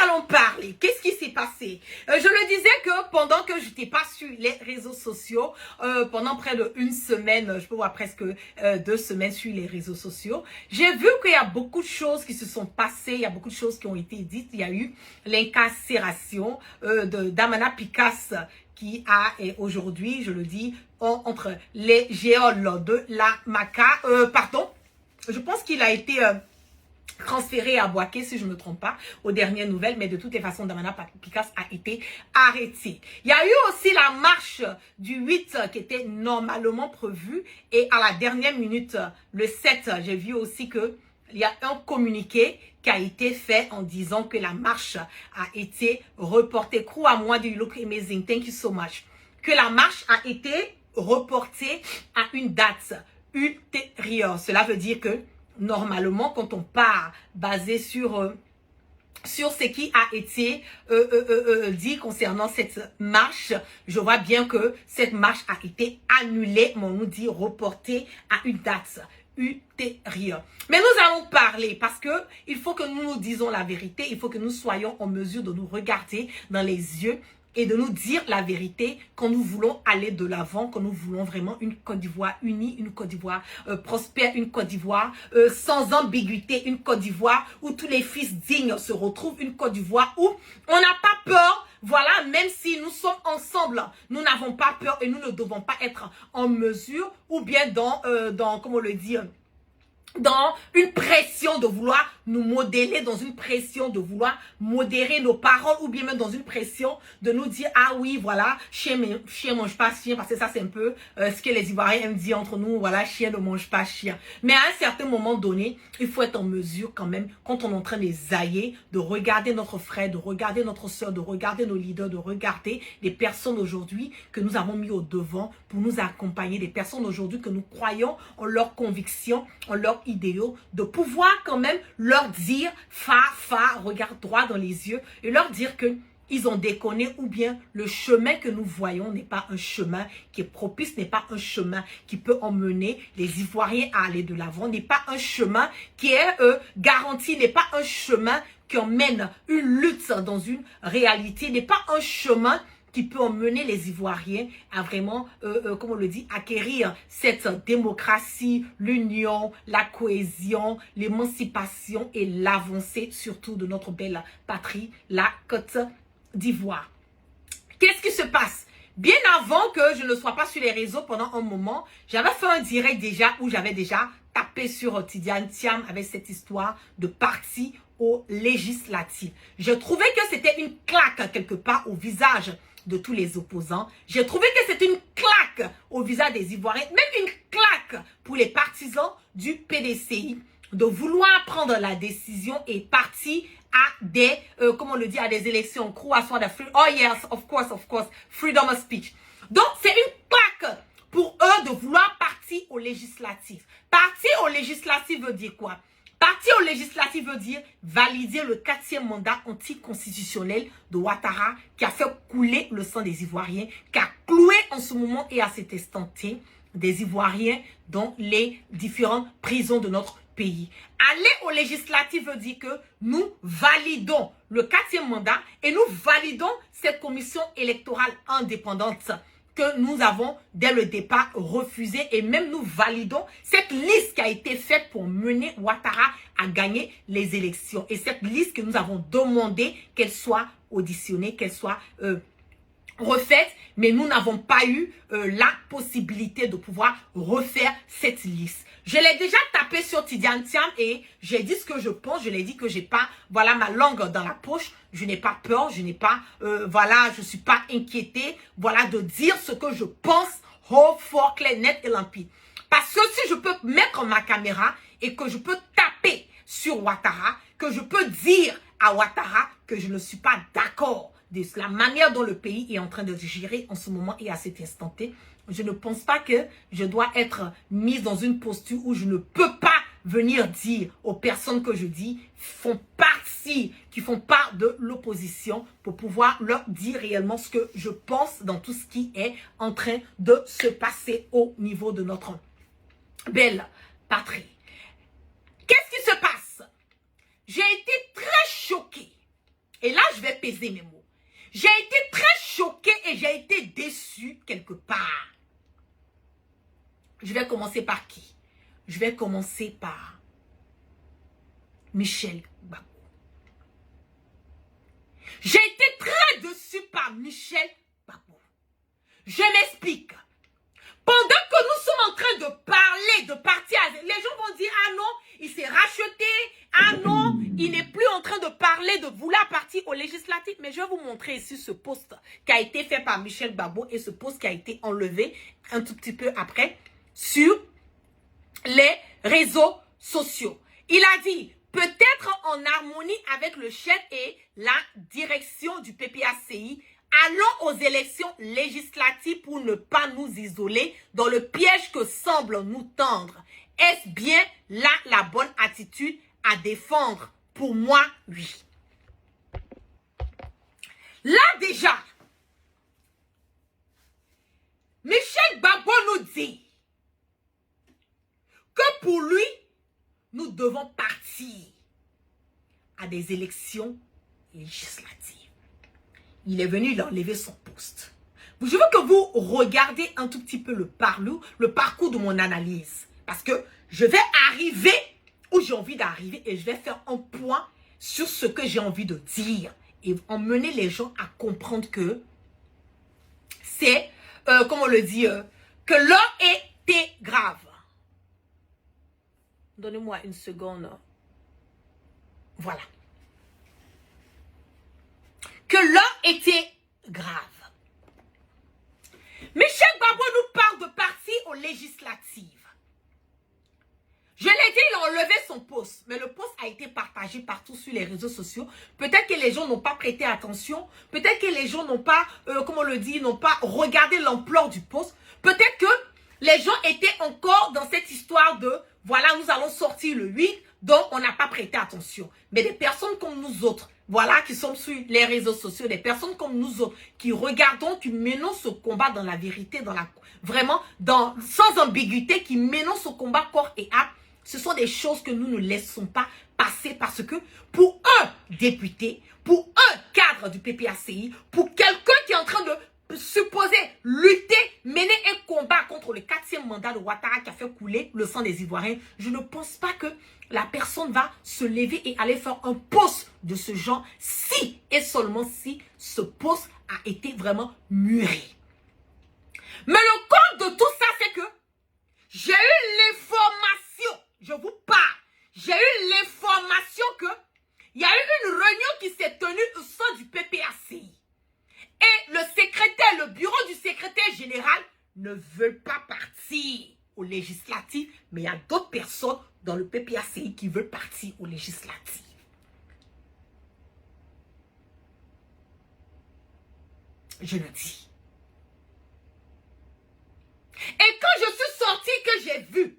allons parler. Qu'est-ce qui s'est passé? Je le disais que pendant que je n'étais pas sur les réseaux sociaux, pendant près d'une semaine, je peux voir presque 2 semaines sur les réseaux sociaux, j'ai vu qu'il y a beaucoup de choses qui se sont passées, il y a beaucoup de choses qui ont été dites. Il y a eu l'incarcération d'Amana Picasse qui a aujourd'hui, je le dis, entre les géoles de la Maca, je pense qu'il a été transféré à Boaké, si je ne me trompe pas, aux dernières nouvelles, mais de toutes les façons, Damana Picasse a été arrêté. Il y a eu aussi la marche du 8 qui était normalement prévue, et à la dernière minute, le 7, j'ai vu aussi que il y a un communiqué qui a été fait en disant que la marche a été reportée. Crois-moi, you look amazing, thank you so much. Que la marche a été reportée à une date ultérieure. Cela veut dire que normalement, quand on part basé sur ce qui a été dit concernant cette marche, je vois bien que cette marche a été annulée, mais on nous dit reportée à une date ultérieure. Mais nous allons parler parce que il faut que nous nous disons la vérité, il faut que nous soyons en mesure de nous regarder dans les yeux et de nous dire la vérité quand nous voulons aller de l'avant, quand nous voulons vraiment une Côte d'Ivoire unie, une Côte d'Ivoire prospère, une Côte d'Ivoire sans ambiguïté, une Côte d'Ivoire où tous les fils dignes se retrouvent, une Côte d'Ivoire où on n'a pas peur, voilà, même si nous sommes ensemble, nous n'avons pas peur et nous ne devons pas être en mesure ou bien dans comment le dire, dans une pression de vouloir nous modeler, dans une pression de vouloir modérer nos paroles ou bien même dans une pression de nous dire ah oui voilà chien mange pas chien, parce que ça c'est un peu ce que les Ivoiriens aiment dire entre nous, voilà, chien ne mange pas chien. Mais à un certain moment donné, il faut être en mesure quand même, quand on est en train de zailler, de regarder notre frère, de regarder notre soeur, de regarder nos leaders, de regarder les personnes aujourd'hui que nous avons mis au devant pour nous accompagner, des personnes aujourd'hui que nous croyons en leurs convictions, en leurs idéaux, de pouvoir quand même leur dire regarde droit dans les yeux et leur dire que ils ont déconné ou bien le chemin que nous voyons n'est pas un chemin qui est propice, n'est pas un chemin qui peut emmener les Ivoiriens à aller de l'avant, n'est pas un chemin qui est garanti, n'est pas un chemin qui emmène une lutte dans une réalité, n'est pas un chemin qui peut emmener les Ivoiriens à vraiment, comme on le dit, acquérir cette démocratie, l'union, la cohésion, l'émancipation et l'avancée surtout de notre belle patrie, la Côte d'Ivoire. Qu'est-ce qui se passe? Bien avant que je ne sois pas sur les réseaux pendant un moment, j'avais fait un direct déjà où j'avais déjà tapé sur Tidiane Thiam avec cette histoire de parti aux législatives. Je trouvais que c'était une claque quelque part au visage de tous les opposants. J'ai trouvé que c'est une claque au visage des Ivoiriens, même une claque pour les partisans du PDCI de vouloir prendre la décision et partir à des, comment on le dit, à des élections. Oh yes, of course, freedom of speech. Donc, c'est une claque pour eux de vouloir partir aux législatives. Partir aux législatives veut dire quoi? Partir aux législatives veut dire valider le 4e mandat anticonstitutionnel de Ouattara qui a fait couler le sang des Ivoiriens, qui a cloué en ce moment et à cet instant T des Ivoiriens dans les différentes prisons de notre pays. Aller aux législatives veut dire que nous validons le 4e mandat et nous validons cette commission électorale indépendante que nous avons dès le départ refusé et même nous validons cette liste qui a été faite pour mener Ouattara à gagner les élections. Et cette liste que nous avons demandé qu'elle soit auditionnée, qu'elle soit refaite, mais nous n'avons pas eu la possibilité de pouvoir refaire cette liste. Je l'ai déjà tapé sur Tidiane Thiam et j'ai dit ce que je pense. Je l'ai dit que j'ai pas, voilà, ma langue dans la poche. Je n'ai pas peur, je n'ai pas, voilà, je suis pas inquiétée, voilà, de dire ce que je pense, haut, fort, clair, net et limpide. Parce que si je peux mettre ma caméra et que je peux taper sur Ouattara, que je peux dire à Ouattara que je ne suis pas d'accord de la manière dont le pays est en train de gérer en ce moment et à cet instant T, je ne pense pas que je dois être mise dans une posture où je ne peux pas venir dire aux personnes que je dis font partie, qui font part de l'opposition pour pouvoir leur dire réellement ce que je pense dans tout ce qui est en train de se passer au niveau de notre belle patrie. Qu'est-ce qui se passe? J'ai été très choquée. Et là, peser mes mots. J'ai été très choquée et j'ai été déçue quelque part. Je vais commencer par qui? Je vais commencer par Michel Gbagbo. J'ai été très déçue par Michel Gbagbo. Je m'explique. Pendant que nous sommes en train de parler, de partir, les gens vont dire, ah non, il s'est racheté, ah non, il n'est plus en train de parler de vouloir partir aux législatives. Mais je vais vous montrer ici ce post qui a été fait par Michel Gbagbo et ce post qui a été enlevé un tout petit peu après sur les réseaux sociaux. Il a dit, peut-être en harmonie avec le chef et la direction du PPACI, allons aux élections législatives pour ne pas nous isoler dans le piège que semble nous tendre. Est-ce bien là la bonne attitude à défendre? Pour moi, oui. Là déjà, Michel Gbagbo nous dit que pour lui, nous devons partir à des élections législatives. Il est venu enlever son poste. Je veux que vous regardiez un tout petit peu le parcours de mon analyse. Parce que je vais arriver où j'ai envie d'arriver et je vais faire un point sur ce que j'ai envie de dire. Et emmener les gens à comprendre que c'est, comment on le dit, que l'heure était grave. Donnez-moi une seconde. Voilà. Que l'heure était grave. Michel Gbagbo nous parle de partir aux législatives. Je l'ai dit, il a enlevé son post. Mais le post a été partagé partout sur les réseaux sociaux. Peut-être que les gens n'ont pas prêté attention. Peut-être que les gens n'ont pas, comment on le dit, n'ont pas regardé l'ampleur du post. Peut-être que les gens étaient encore dans cette histoire de, voilà, nous allons sortir le 8, donc on n'a pas prêté attention. Mais des personnes comme nous autres, voilà, qui sommes sur les réseaux sociaux, des personnes comme nous autres, qui regardons, qui menons ce combat dans la vérité, vraiment, sans ambiguïté, qui menons ce combat corps et âme, ce sont des choses que nous ne laissons pas passer parce que pour un député, pour un cadre du PPACI, pour quelqu'un qui est en train de supposer lutter, mener un combat contre le 4e mandat de Ouattara qui a fait couler le sang des Ivoiriens, je ne pense pas que la personne va se lever et aller faire un post de ce genre si et seulement si ce post a été vraiment mûri. Mais le compte de tout ça, c'est que j'ai eu l'information, je vous parle, j'ai eu l'information que il y a eu une réunion qui s'est tenue au sein du PPACI. Et le bureau du secrétaire général ne veut pas partir aux législatives, mais il y a d'autres personnes dans le PPACI qui veulent partir aux législatives. Je le dis. Et quand je suis sortie, que j'ai vu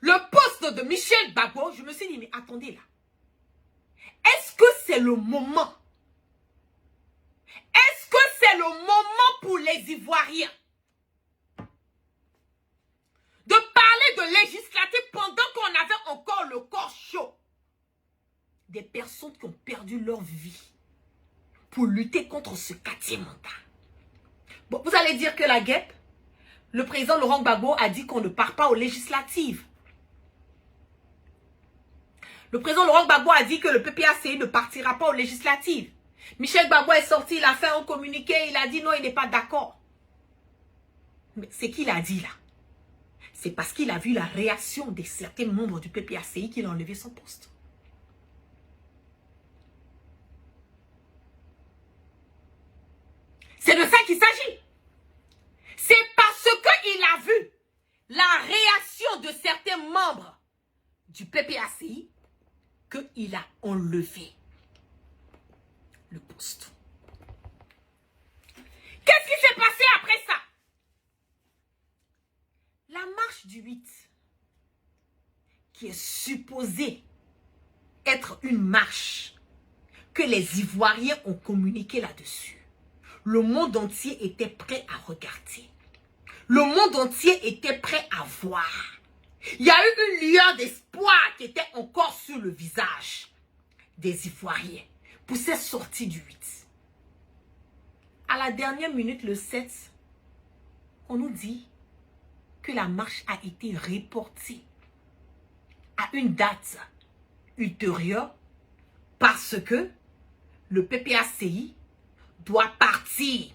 le poste de Michel Gbagbo, je me suis dit, mais attendez là. Est-ce que c'est le moment? Est-ce que c'est le moment pour les Ivoiriens de parler de législative pendant qu'on avait encore le corps chaud? Des personnes qui ont perdu leur vie pour lutter contre ce 4e mandat. Bon, vous allez dire que la guêpe, le président Laurent Gbagbo a dit qu'on ne part pas aux législatives. Le président Laurent Gbagbo a dit que le PPACI ne partira pas aux législatives. Michel Gbagbo est sorti, il a fait un communiqué, il a dit non, il n'est pas d'accord. Mais c'est qu'il a dit là. C'est parce qu'il a vu la réaction de certains membres du PPACI qu'il a enlevé son poste. C'est de ça qu'il s'agit. C'est parce qu'il a vu la réaction de certains membres du PPACI qu'il a enlevé le poste. Qu'est-ce qui s'est passé après ça? La marche du 8, qui est supposée être une marche que les Ivoiriens ont communiqué là-dessus. Le monde entier était prêt à regarder. Le monde entier était prêt à voir. Il y a eu une lueur d'espoir qui était encore sur le visage des Ivoiriens. pour cette sortie du 8. À la dernière minute, le 7, on nous dit que la marche a été reportée à une date ultérieure parce que le PPACI doit partir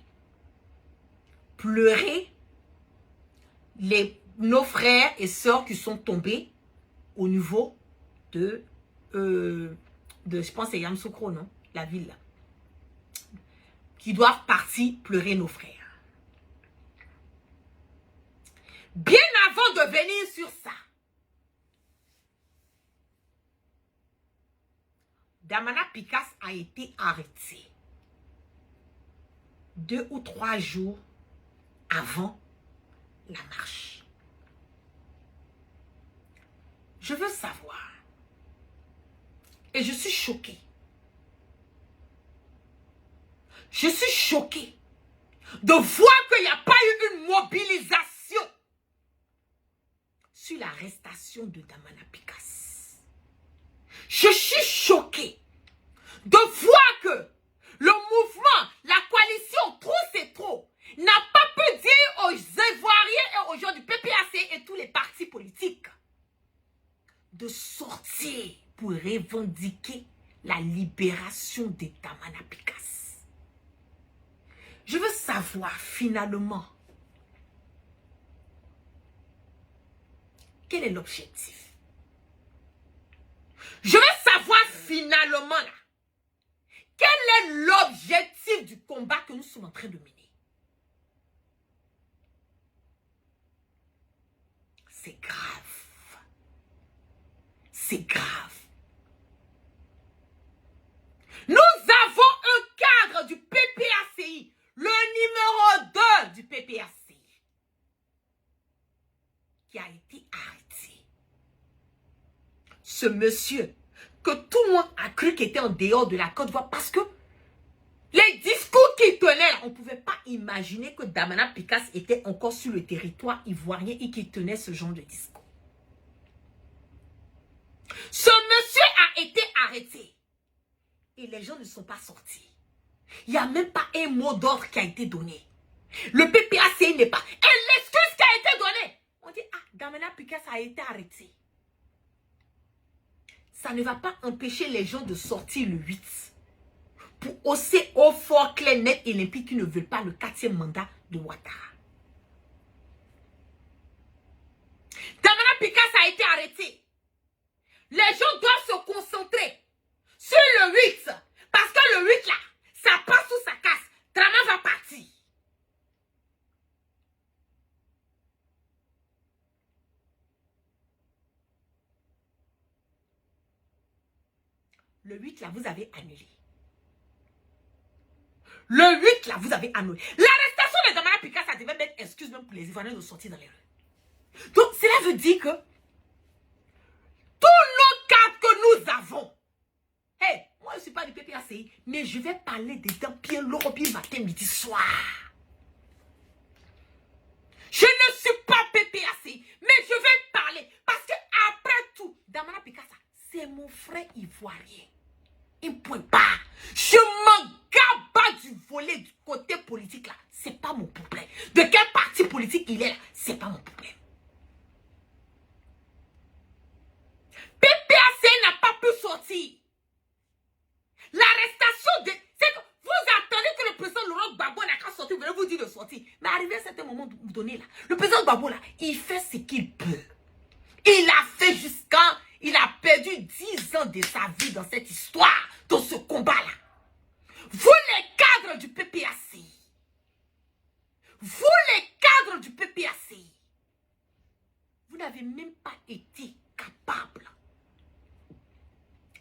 pleurer nos frères et sœurs qui sont tombés au niveau de je pense c'est Yamoussoukro, non? La ville là. Qui doivent partir pleurer nos frères. Bien avant de venir sur ça, Damana Picasse a été arrêté 2 ou 3 jours avant la marche. Je veux savoir, et je suis choquée. Je suis choquée de voir qu'il n'y a pas eu une mobilisation sur l'arrestation de Damana Picasse. Je suis choquée de voir que le mouvement, la coalition Trop c'est trop, n'a pas pu dire aux Ivoiriens et aux gens du PPAC et tous les partis politiques de sortir pour revendiquer la libération de Damana Picasse. Je veux savoir finalement quel est l'objectif. Je veux savoir finalement là, quel est l'objectif du combat que nous sommes en train de mener. C'est grave. C'est grave. Nous avons un cadre du PPACI, le numéro 2 du PPACI, qui a été arrêté. Ce monsieur que tout le monde a cru qu'il était en dehors de la Côte d'Ivoire parce que les discours qu'il tenait, on ne pouvait pas imaginer que Damana Picasse était encore sur le territoire ivoirien et qu'il tenait ce genre de discours. Ce monsieur a été arrêté et les gens ne sont pas sortis. Il n'y a même pas un mot d'ordre qui a été donné. Le PPACI n'est pas. Et l'excuse qui a été donnée, on dit, ah, Damana Picasse a été arrêté. Ça ne va pas empêcher les gens de sortir le 8 pour hausser au fort, clair, net et limpide qui ne veulent pas le 4e mandat de Ouattara. Damana Picasse a été arrêté. Les gens doivent se concentrer sur le 8 parce que le 8 là, ça passe ou ça casse. Drama va partir. Le 8 là, vous avez annulé. Le 8 là, vous avez annulé. L'arrestation de Damana Picasse, ça devait mettre excuse même pour les Ivoiriens de sortir dans les rues. Donc, cela veut dire que tous nos cadres que nous avons, hey, moi je ne suis pas du PPACI, mais je vais parler dedans bien l'Europe matin, midi, soir. Je ne suis pas PPACI, mais je vais parler. Parce que après tout, Damana Picasse, c'est mon frère ivoirien. Il ne peut pas. Je m'en gaba du volet du côté politique là. C'est pas mon problème. De quel parti politique il est là, c'est pas mon problème. PPAC n'a pas pu sortir. L'arrestation de... Vous attendez que le président Laurent Gbagbo n'a qu'à sortir, vous allez vous dire de sortir. Mais arrivé à un certain moment donné là, le président Gbagbo là, il fait ce qu'il peut. Il a fait jusqu'à... Il a perdu 10 ans de sa vie dans cette histoire, dans ce combat-là. Vous les cadres du PPAC, vous les cadres du PPAC, vous n'avez même pas été capable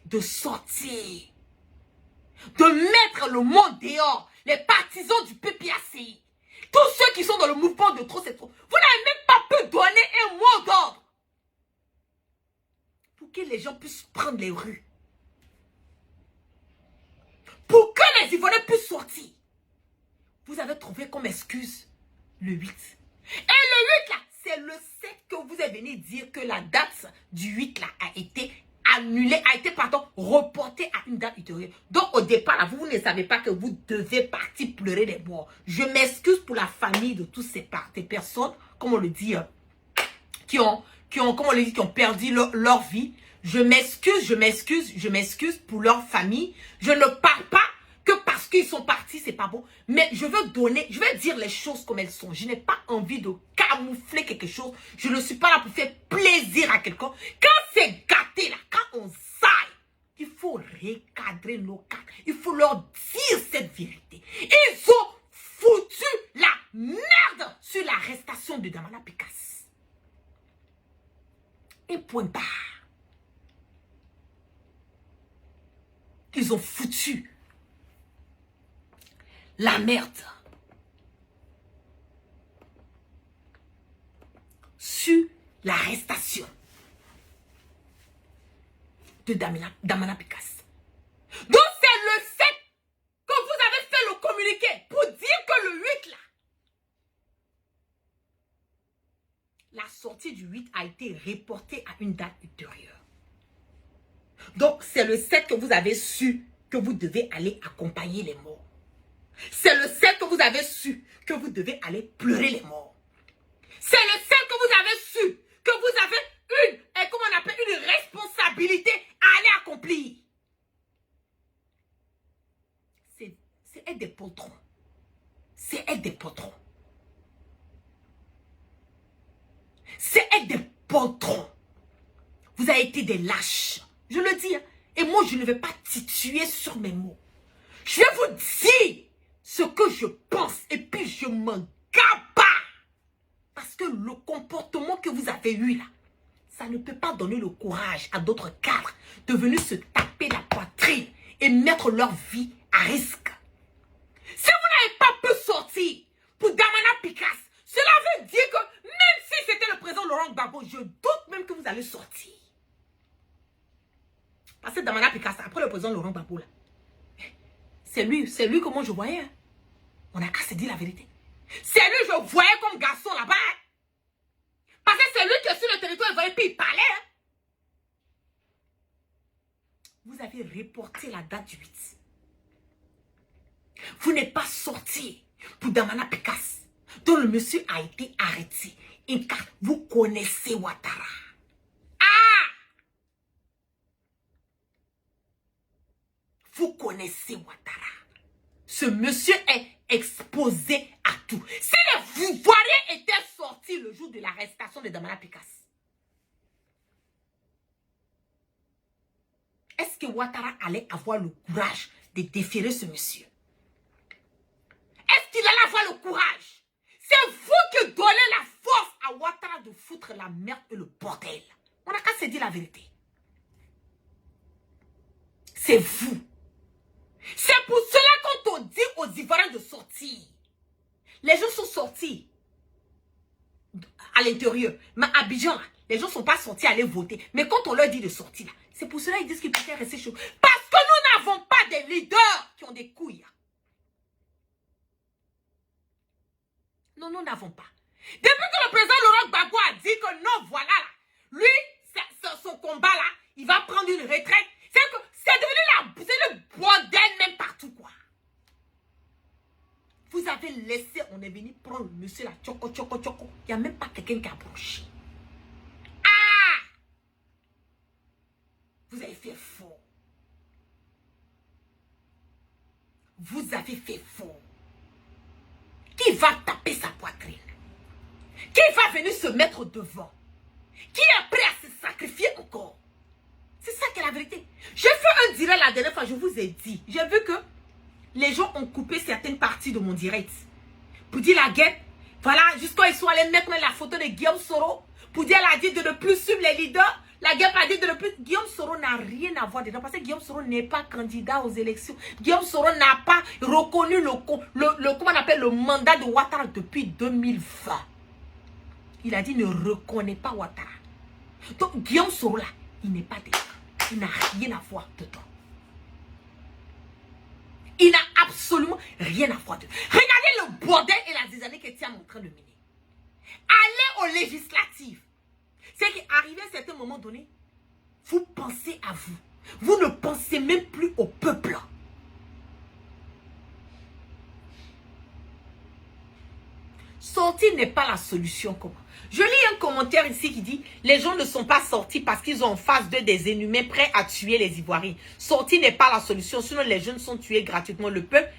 de sortir, de mettre le monde dehors, les partisans du PPAC, tous ceux qui sont dans le mouvement de Trop c'est trop. Vous n'avez même pas pu donner un mot d'ordre pour que les gens puissent prendre les rues. Pour que les Ivoiriens puissent sortir. Vous avez trouvé comme excuse le 8. Et le 8 là, c'est le 7 que vous êtes venu dire que la date du 8 là a été annulé, a été, pardon, reporté à une date ultérieure. Donc, au départ, là, vous ne savez pas que vous devez partir pleurer des morts. Je m'excuse pour la famille de toutes ces personnes, comme on le dit, qui ont perdu leur vie. Je m'excuse pour leur famille. Je ne parle pas que parce qu'ils sont partis, c'est pas bon. Mais je veux dire les choses comme elles sont. Je n'ai pas envie de camoufler quelque chose. Je ne suis pas là pour faire plaisir à quelqu'un. Quand c'est gâté là, quand on saille, il faut recadrer nos cartes. Il faut leur dire cette vérité. Ils ont foutu la merde sur l'arrestation de Damana Picasse. Et point barre. Ils ont foutu la merde sur l'arrestation de Damana Picasse. Donc c'est le 7 que vous avez fait le communiqué pour dire que le 8 là, la sortie du 8 a été reportée à une date ultérieure. Donc c'est le 7 que vous avez su que vous devez aller accompagner les morts. C'est le 7 que vous avez su que vous devez aller pleurer les morts. C'est le 7 que vous avez su que vous avez une responsabilité à aller accomplir. C'est être des patrons. C'est être des patrons. C'est être des patrons. Vous avez été des lâches. Je le dis. Hein. Et moi, je ne vais pas tituer sur mes mots. Je vais vous dire ce que je pense et puis je m'en gaba. Parce que le comportement que vous avez eu là, ça ne peut pas donner le courage à d'autres cadres de venir se taper la poitrine et mettre leur vie à risque. Si vous n'avez pas pu sortir pour Damana Picasse, cela veut dire que même si c'était le président Laurent Gbagbo, je doute même que vous allez sortir. Parce que Damana Picasse, après le président Laurent Gbagbo, là, c'est lui que moi je voyais. Hein. On n'a qu'à se dire la vérité. C'est lui que je voyais comme garçon là-bas. Hein. Parce que c'est lui qui est sur le territoire, il voyait puis il parlait. Hein. Vous avez reporté la date du 8. Vous n'êtes pas sorti pour Damana Picasse, dont le monsieur a été arrêté. Et car vous connaissez Ouattara. Ah! Vous connaissez Ouattara. Ce monsieur est exposé à tout. Si les Ivoiriens étaient sortis le jour de l'arrestation de Damana Picasse, est-ce que Ouattara allait avoir le courage de déférer ce monsieur? Est-ce qu'il allait avoir le courage? C'est vous qui donnez la force à Ouattara de foutre la merde et le bordel. On n'a qu'à se dire la vérité. C'est vous. C'est pour cela quand on dit aux Ivoiriens de sortir. Les gens sont sortis à l'intérieur. Mais à Abidjan, les gens ne sont pas sortis à aller voter. Mais quand on leur dit de sortir, c'est pour cela qu'ils disent qu'ils préfèrent rester chez eux. Parce que nous n'avons pas des leaders qui ont des couilles. Non, nous n'avons pas. Depuis que le président Laurent Gbagbo a dit que non, voilà, là, lui, son combat là, il va prendre une retraite. C'est devenu le bordel même partout, quoi. Vous avez laissé, on est venu prendre le monsieur là, tchoko. Il n'y a même pas quelqu'un qui a branché. Ah! Vous avez fait faux. Vous avez fait faux. Qui va taper sa poitrine? Qui va venir se mettre devant? Qui est prêt à se sacrifier encore? C'est ça qui est la vérité. J'ai fait un direct la dernière fois, je vous ai dit. J'ai vu que les gens ont coupé certaines parties de mon direct. Pour dire la guerre, voilà, jusqu'à ils sont allés mettre la photo de Guillaume Soro. Pour dire, elle a dit de ne plus suivre les leaders. La guerre a dit de ne plus... Guillaume Soro n'a rien à voir dedans. Parce que Guillaume Soro n'est pas candidat aux élections. Guillaume Soro n'a pas reconnu comment on appelle, le mandat de Ouattara depuis 2020. Il a dit ne reconnaît pas Ouattara. Donc Guillaume Soro là, il n'est pas dedans. Il n'a rien à voir dedans. Il n'a absolument rien à voir dedans. Regardez le bordel et la zizanie que Thiam est en train de mener. Allez aux législatives. C'est qu'arrivé à un certain moment donné, Vous pensez à vous. Vous ne pensez même plus au peuple. Sortir n'est pas la solution. Comment? Je lis un commentaire ici qui dit « Les gens ne sont pas sortis parce qu'ils ont en face d'eux des ennemis prêts à tuer les Ivoiriens. Sortir n'est pas la solution, sinon les jeunes sont tués gratuitement. Le peuple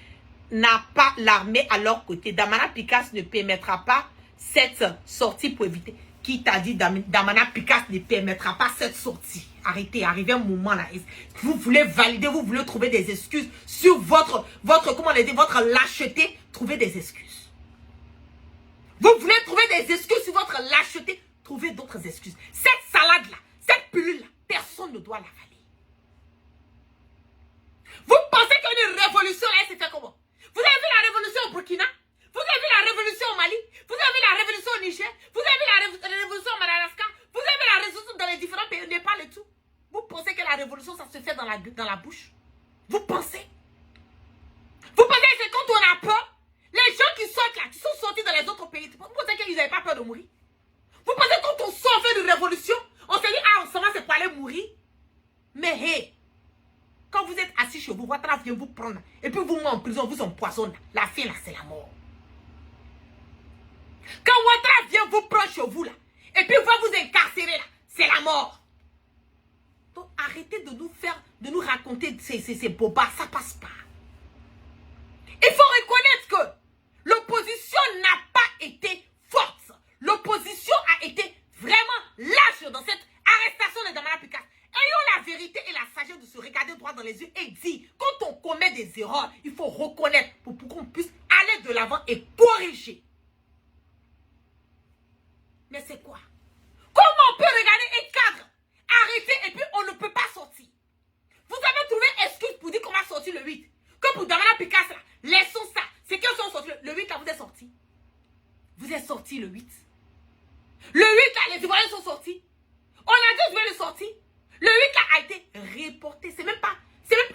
n'a pas l'armée à leur côté. Damana Picasse ne permettra pas cette sortie pour éviter. » Qui t'a dit Damana Picasse ne permettra pas cette sortie? Arrêtez, arrivez un moment là. Vous voulez valider, vous voulez trouver des excuses sur votre comment on dit, votre lâcheté. Trouvez des excuses. Vous voulez trouver des excuses sur votre lâcheté. Trouvez d'autres excuses. Cette salade-là, cette pilule-là, personne ne doit l'avaler. Vous pensez qu'une révolution, elle s'est fait comment? Vous avez vu la révolution au Burkina? Vous avez vu la révolution au Mali? Vous avez vu la révolution au Niger? Vous avez vu la révolution au Madagascar? Vous avez vu la révolution dans les différents pays, Népal et tout? Vous pensez que la révolution, ça se fait dans la bouche? Vous pensez? Vous pensez que quand on a peur, les gens qui sortent là, qui sont sortis dans les autres pays, vous pensez qu'ils n'avaient pas peur de mourir? Vous pensez que quand on sort faire une révolution, on se dit, ah, on s'en va, c'est pour aller mourir? Mais hé, quand vous êtes assis chez vous, Ouattara vient vous prendre, et puis vous met en prison, vous empoisonne. La fin là, c'est la mort. Quand Ouattara vient vous prendre chez vous là, et puis va vous incarcérer là, c'est la mort. Donc arrêtez de nous raconter ces bobards, ça passe pas. Il faut reconnaître que l'opposition n'a pas été forte. L'opposition a été vraiment lâche dans cette arrestation de Damana Picasse. Ayons la vérité et la sagesse de se regarder droit dans les yeux et dire, quand on commet des erreurs, il faut reconnaître pour qu'on puisse aller de l'avant et corriger. Mais c'est quoi? Comment on peut regarder un cadre, arrêter et puis on ne peut pas sortir? Vous avez trouvé excuse pour dire qu'on va sortir le 8. Que pour Damana Picasse, là, laissons ça. C'est qu'ils sont sortis. Le 8, là, vous êtes sortis. Vous êtes sortis le 8. Le 8, là, les Ivoiriens sont sortis. On a dit, je vais le sortir. Le 8, là, a été reporté. C'est même pas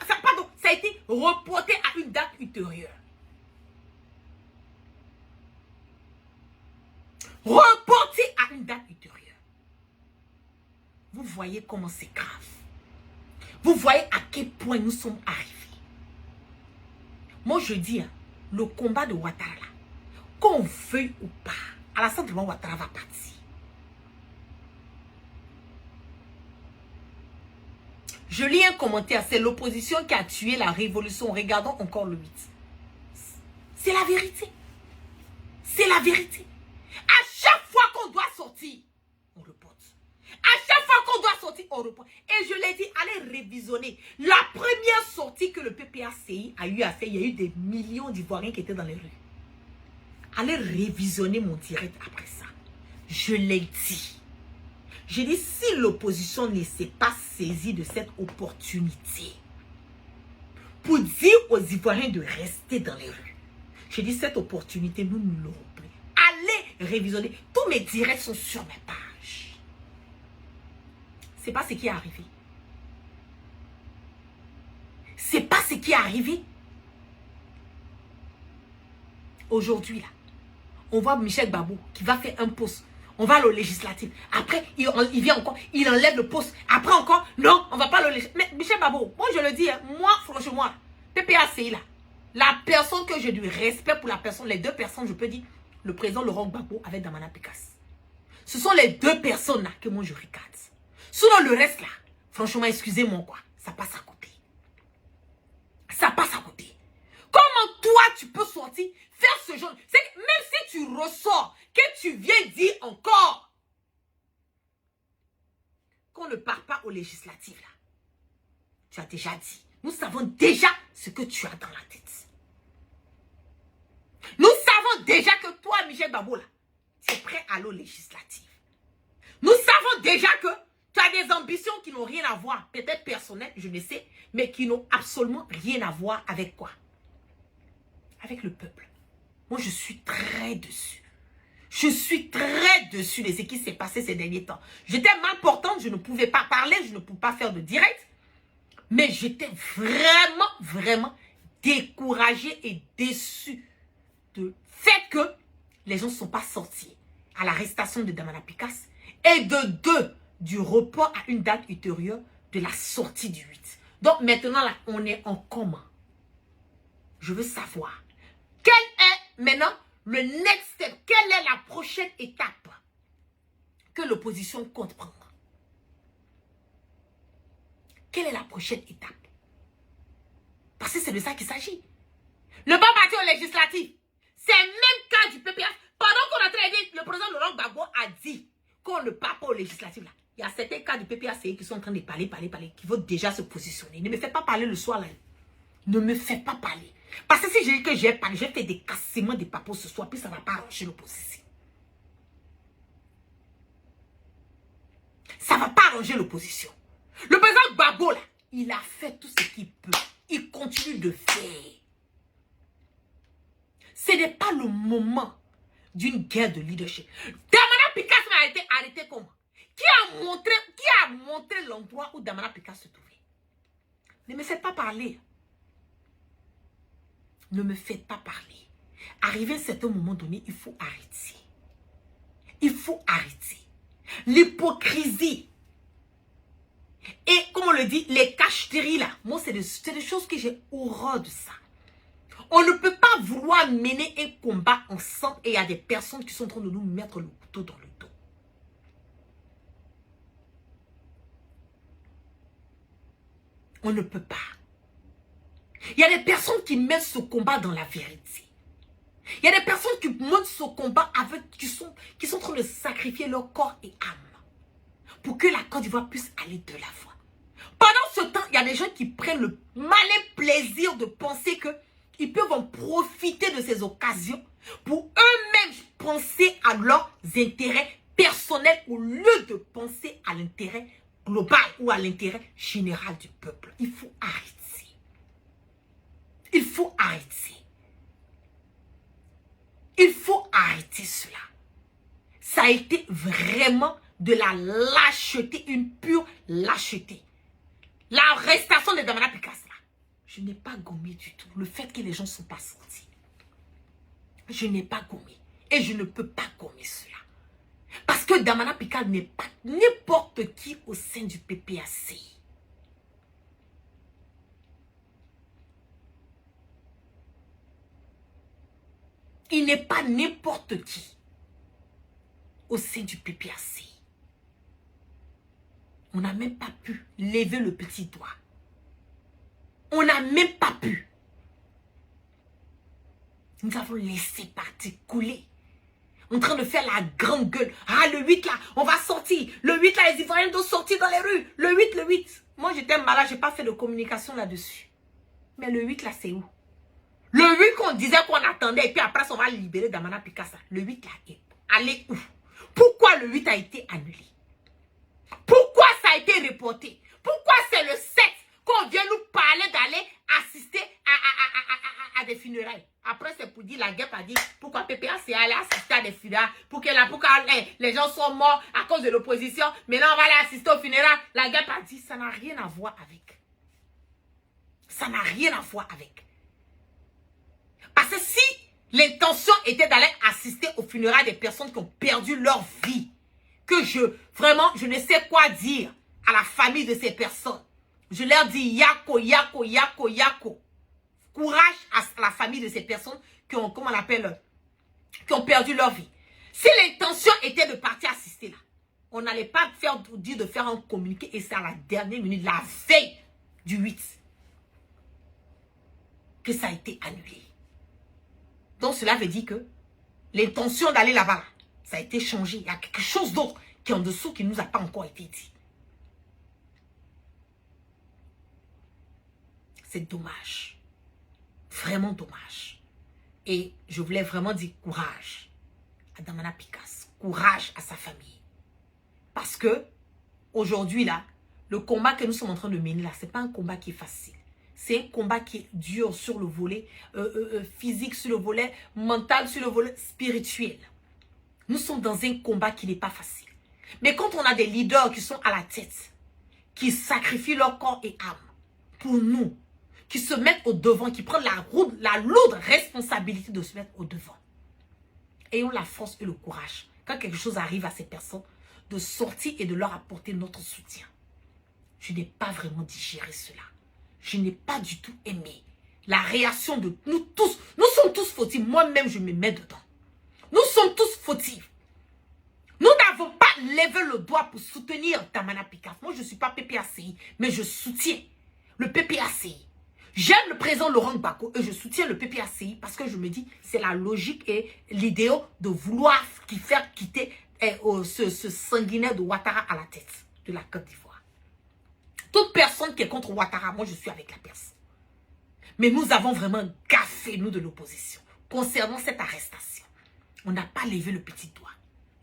ça, pardon, ça a été reporté à une date ultérieure. Reporté à une date ultérieure. Vous voyez comment c'est grave. Vous voyez à quel point nous sommes arrivés. Moi, je dis, le combat de Ouattara, là, qu'on veuille ou pas, à la centre, Ouattara va partir. Je lis un commentaire, c'est l'opposition qui a tué la révolution. Regardons encore le 8. C'est la vérité. C'est la vérité. À chaque fois qu'on doit sortir, on reporte. À chaque fois qu'on doit sortir, on reporte. Et je l'ai dit, allez révisionner. La première sortie que le PPACI a eu à faire, il y a eu des millions d'Ivoiriens qui étaient dans les rues. Allez révisionner mon direct après ça. Je l'ai dit. J'ai dit, si l'opposition ne s'est pas saisie de cette opportunité pour dire aux Ivoiriens de rester dans les rues, j'ai dit, cette opportunité, nous ne l'aurons plus. Allez révisionner. Tous mes directs sont sur mes pages. C'est pas ce qui est arrivé. C'est pas ce qui est arrivé. Aujourd'hui, là, on voit Michel Babou qui va faire un post. On va au législatif. Après, il vient encore, il enlève le poste. Après encore, non, on va pas le législatif. Mais Michel Babou, moi je le dis, hein, moi, franchement, PPACI là, la personne que j'ai du respect pour la personne, les deux personnes, je peux dire, le président Laurent Gbagbo avec Damana Picasse. Ce sont les deux personnes là que moi je regarde. Sinon le reste là, franchement, excusez-moi quoi, ça passe à côté. Ça passe à côté. Comment toi tu peux sortir, faire ce genre, c'est que même si tu ressors, que tu viens dire encore qu'on ne part pas au législatif là. Tu as déjà dit. Nous savons déjà ce que tu as dans la tête. Nous savons déjà que toi, Michel Babou là, tu es prêt à aller au législatif. Nous savons déjà que tu as des ambitions qui n'ont rien à voir, peut-être personnelles, je ne sais, mais qui n'ont absolument rien à voir avec quoi? Avec le peuple. Moi, je suis très dessus. Je suis très dessus de ce qui s'est passé ces derniers temps. J'étais mal portante, je ne pouvais pas parler, je ne pouvais pas faire de direct. Mais j'étais vraiment, vraiment découragée et déçue du fait que les gens ne sont pas sortis à l'arrestation de Damana Picasse. Et de deux, du report à une date ultérieure de la sortie du 8. Donc maintenant, là, on est en coma. Je veux savoir, quel est maintenant le next step? Quelle est la prochaine étape que l'opposition compte prendre? Quelle est la prochaine étape? Parce que c'est de ça qu'il s'agit. Ne pas partir au législatif. C'est le même cas du PPS. Pendant qu'on a traité, le président Laurent Gbagbo a dit qu'on ne part pas au législatif. Là. Il y a certains cas du PPAC qui sont en train de parler, qui vont déjà se positionner. Ne me fais pas parler le soir là. Ne me fais pas parler. Parce que si je dis que j'ai parlé, j'ai fait des cassements de papos ce soir, puis ça ne va pas arranger l'opposition. Ça ne va pas arranger l'opposition. Le président Gbagbo là, il a fait tout ce qu'il peut. Il continue de faire. Ce n'est pas le moment d'une guerre de leadership. Damana Picasso a été arrêté comment? Qui a montré l'endroit où Damana Picasso se trouvait? Ne me faites pas parler. Ne me faites pas parler. Arrivé à un certain moment donné, il faut arrêter. Il faut arrêter. L'hypocrisie. Et comme on le dit, les cacheteries là. Moi, c'est des choses que j'ai horreur de ça. On ne peut pas vouloir mener un combat ensemble et il y a des personnes qui sont en train de nous mettre le couteau dans le dos. On ne peut pas. Il y a des personnes qui mettent ce combat dans la vérité. Il y a des personnes qui montent ce combat qui sont en train de sacrifier leur corps et âme pour que la Côte d'Ivoire puisse aller de l'avant. Pendant ce temps, il y a des gens qui prennent le malin plaisir de penser qu'ils peuvent en profiter de ces occasions pour eux-mêmes penser à leurs intérêts personnels au lieu de penser à l'intérêt global ou à l'intérêt général du peuple. Il faut arrêter. Il faut arrêter. Il faut arrêter cela. Ça a été vraiment de la lâcheté, une pure lâcheté. L'arrestation de Damana Picasso, là, je n'ai pas gommé du tout. Le fait que les gens ne sont pas sortis. Je n'ai pas gommé. Et je ne peux pas gommer cela. Parce que Damana Picasso n'est pas n'importe qui au sein du PPAC. Il n'est pas n'importe qui au sein du PPAC. On n'a même pas pu lever le petit doigt. On n'a même pas pu. Nous avons laissé partir couler. En train de faire la grande gueule. Ah, le 8 là, on va sortir. Le 8 là, les Ivoiriens doivent sortir dans les rues. Le 8, le 8. Moi, j'étais malade, je n'ai pas fait de communication là-dessus. Mais le 8 là, c'est où? Le 8 qu'on disait qu'on attendait et puis après, on va libérer Damana Picasso. Le 8 là, allez où? Pourquoi le 8 a été annulé? Pourquoi ça a été reporté? Pourquoi c'est le 7 qu'on vient nous parler d'aller assister à des funérailles? Après, c'est pour dire, la guerre a dit, pourquoi PPA c'est aller assister à des funérailles? Pourquoi les gens sont morts à cause de l'opposition. Maintenant, on va aller assister aux funérailles. La guerre a dit, ça n'a rien à voir avec. Ça n'a rien à voir avec. Parce que si l'intention était d'aller assister aux funérailles des personnes qui ont perdu leur vie, que vraiment, je ne sais quoi dire à la famille de ces personnes. Je leur dis yako, yako, yako, yako. Courage à la famille de ces personnes qui ont, comment on appelle, qui ont perdu leur vie. Si l'intention était de partir assister là, on n'allait pas dire de faire un communiqué et c'est à la dernière minute, la veille du 8, que ça a été annulé. Donc cela veut dire que l'intention d'aller là-bas, ça a été changé. Il y a quelque chose d'autre qui est en dessous qui ne nous a pas encore été dit. C'est dommage. Vraiment dommage. Et je voulais vraiment dire courage à Damana Picasso. Courage à sa famille. Parce que aujourd'hui là, le combat que nous sommes en train de mener là, ce n'est pas un combat qui est facile. C'est un combat qui est dur sur le volet physique, sur le volet mental, sur le volet spirituel. Nous sommes dans un combat qui n'est pas facile. Mais quand on a des leaders qui sont à la tête, qui sacrifient leur corps et âme pour nous, qui se mettent au devant, qui prennent la lourde responsabilité de se mettre au devant. Ayons la force et le courage. Quand quelque chose arrive à ces personnes, de sortir et de leur apporter notre soutien. Je n'ai pas vraiment digéré cela. Je n'ai pas du tout aimé la réaction de nous tous. Nous sommes tous fautifs. Moi-même, je me mets dedans. Nous sommes tous fautifs. Nous n'avons pas levé le doigt pour soutenir Tamana Picaf. Moi, je ne suis pas PPACI, mais je soutiens le PPACI. J'aime le président Laurent Gbagbo et je soutiens le PPACI parce que je me dis c'est la logique et l'idée de vouloir faire quitter ce sanguinaire de Ouattara à la tête de la Côte d'Ivoire. Toute personne qui est contre Ouattara, moi je suis avec la personne. Mais nous avons vraiment gaffé, nous de l'opposition, concernant cette arrestation. On n'a pas levé le petit doigt.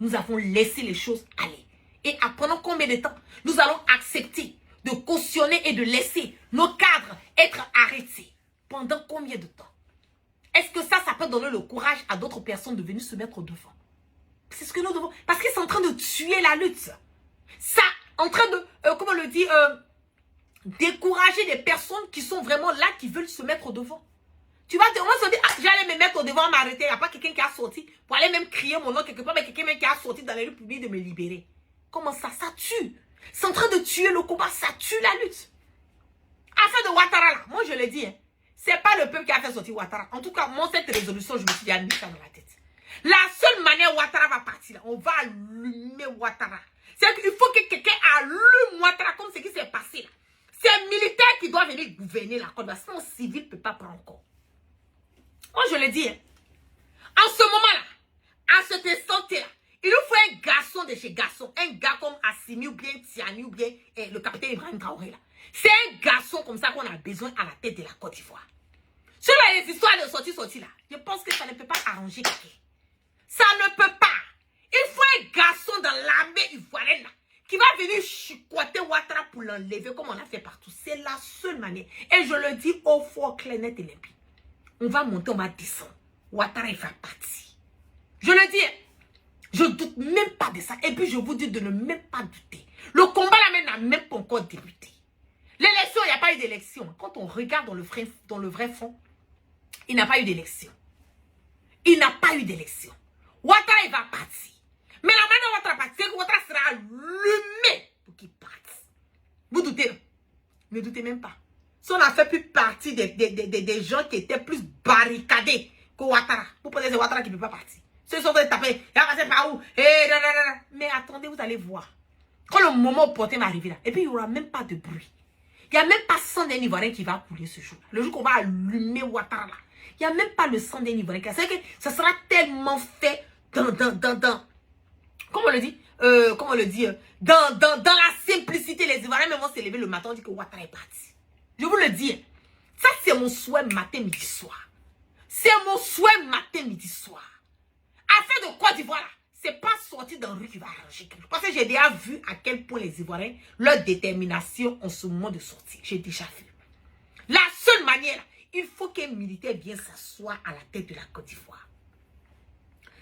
Nous avons laissé les choses aller. Et pendant combien de temps nous allons accepter de cautionner et de laisser nos cadres être arrêtés? Pendant combien de temps? Est-ce que ça peut donner le courage à d'autres personnes de venir se mettre devant? C'est ce que nous devons. Parce qu'ils sont en train de tuer la lutte. Ça, en train de, comment on le dit, décourager des personnes qui sont vraiment là, qui veulent se mettre devant. Tu vas te dire, ah, j'allais me mettre au devant, m'arrêter. Il n'y a pas quelqu'un qui a sorti pour aller même crier mon nom quelque part, mais quelqu'un même qui a sorti dans les rues publiques de me libérer. Comment ça? Ça tue. C'est en train de tuer le combat, ça tue la lutte. Affaire de Ouattara, là, moi je le dis, hein, c'est pas le peuple qui a fait sortir Ouattara. En tout cas, moi, cette résolution, je me suis dit, mis ça dans la tête. La seule manière Ouattara va partir, là, on va allumer Ouattara. C'est qu'il faut que quelqu'un allume Ouattara comme ce qui s'est passé là. C'est un militaire qui doit venir gouverner la Côte d'Ivoire. Sinon, civil ne peut pas prendre encore. Moi, je le dis, hein, en ce moment-là, à cet instant-là, il nous faut un garçon de chez garçon, un gars comme Assimi ou bien Tiani ou bien le capitaine Ibrahim Traoré là. C'est un garçon comme ça qu'on a besoin à la tête de la Côte d'Ivoire. Sur les histoires de sortie là, je pense que ça ne peut pas arranger quelqu'un. Ça ne peut pas. Il faut un garçon dans l'armée ivoirienne là, qui va venir chicoter Ouattara pour l'enlever comme on a fait partout. C'est la seule manière. Et je le dis au fort, clair, net et limpide. On va monter, on va descendre. Ouattara, il va partir. Je le dis. Je ne doute même pas de ça. Et puis, je vous dis de ne même pas douter. Le combat là n'a même pas encore débuté. L'élection, il n'y a pas eu d'élection. Quand on regarde dans le vrai fond, il n'y a pas eu d'élection. Il n'a pas eu d'élection. Ouattara, il va partir. Mais la manière dont Ouattara va partir, c'est que Ouattara sera allumé pour qu'il parte. Vous doutez, non? Ne doutez même pas. Si on a fait plus partie des gens qui étaient plus barricadés que Ouattara, vous pensez que c'est Ouattara qui ne peut pas partir. Ceux qui sont tapés, il va passer par où? Mais attendez, vous allez voir. Quand le moment opportun va arriver là, et puis il n'y aura même pas de bruit. Il n'y a même pas sang d'un Ivoirien qui va couler ce jour-là. Le jour qu'on va allumer Ouattara là, il n'y a même pas le sang d'un Ivoirien. C'est que ça sera tellement fait comment on le dit? Dans la simplicité, les Ivoiriens même vont se lever le matin, on dit que Ouattara est parti. Je vous le dis, ça c'est mon souhait matin, midi, soir. C'est mon souhait matin, midi, soir. Affaire de Côte d'Ivoire là, c'est pas sortir dans la rue qui va arranger quelque chose. Parce que j'ai déjà vu à quel point les Ivoiriens, leur détermination en ce moment de sortir. J'ai déjà vu. La seule manière, il faut qu'un militaire vienne s'asseoir à la tête de la Côte d'Ivoire.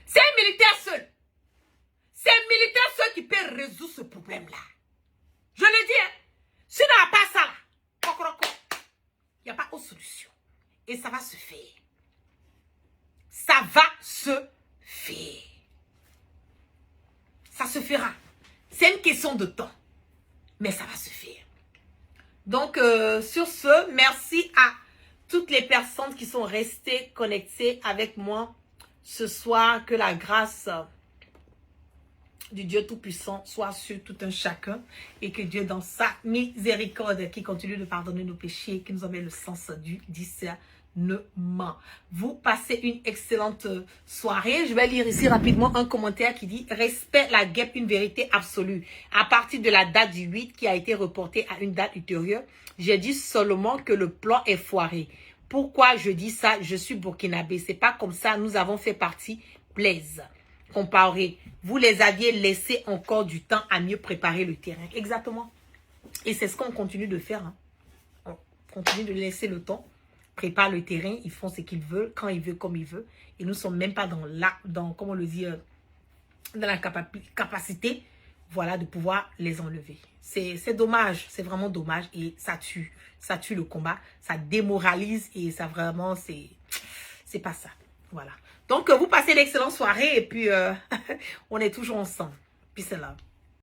C'est un militaire seul. C'est un militaire seul qui peut résoudre ce problème-là. Je le dis, hein, si on n'a pas ça là, il n'y a pas autre solution. Et ça va se faire. Ça va se faire. Ça se fera. C'est une question de temps. Mais ça va se faire. Donc, sur ce, merci à toutes les personnes qui sont restées connectées avec moi ce soir. Que la grâce du Dieu Tout-Puissant soit sur tout un chacun. Et que Dieu, dans sa miséricorde, qui continue de pardonner nos péchés, qui nous en met le sens du discernement. Vous passez une excellente soirée. Je vais lire ici rapidement un commentaire qui dit « Respect la guêpe, une vérité absolue. À partir de la date du 8 qui a été reportée à une date ultérieure, j'ai dit seulement que le plan est foiré. Pourquoi je dis ça? Je suis burkinabé. C'est pas comme ça. Nous avons fait partie. Blaise. Comparé. Vous les aviez laissé encore du temps à mieux préparer le terrain. » Exactement. Et c'est ce qu'on continue de faire. Hein. On continue de laisser le temps. Prépare le terrain, ils font ce qu'ils veulent, quand ils veulent, comme ils veulent. Et nous ne sommes même pas comment on le dit, dans la capacité, voilà, de pouvoir les enlever. C'est dommage, c'est vraiment dommage. Et ça tue le combat, ça démoralise et ça vraiment, c'est pas ça. Voilà. Donc, vous passez d'excellentes soirées et puis, on est toujours ensemble. Peace and love.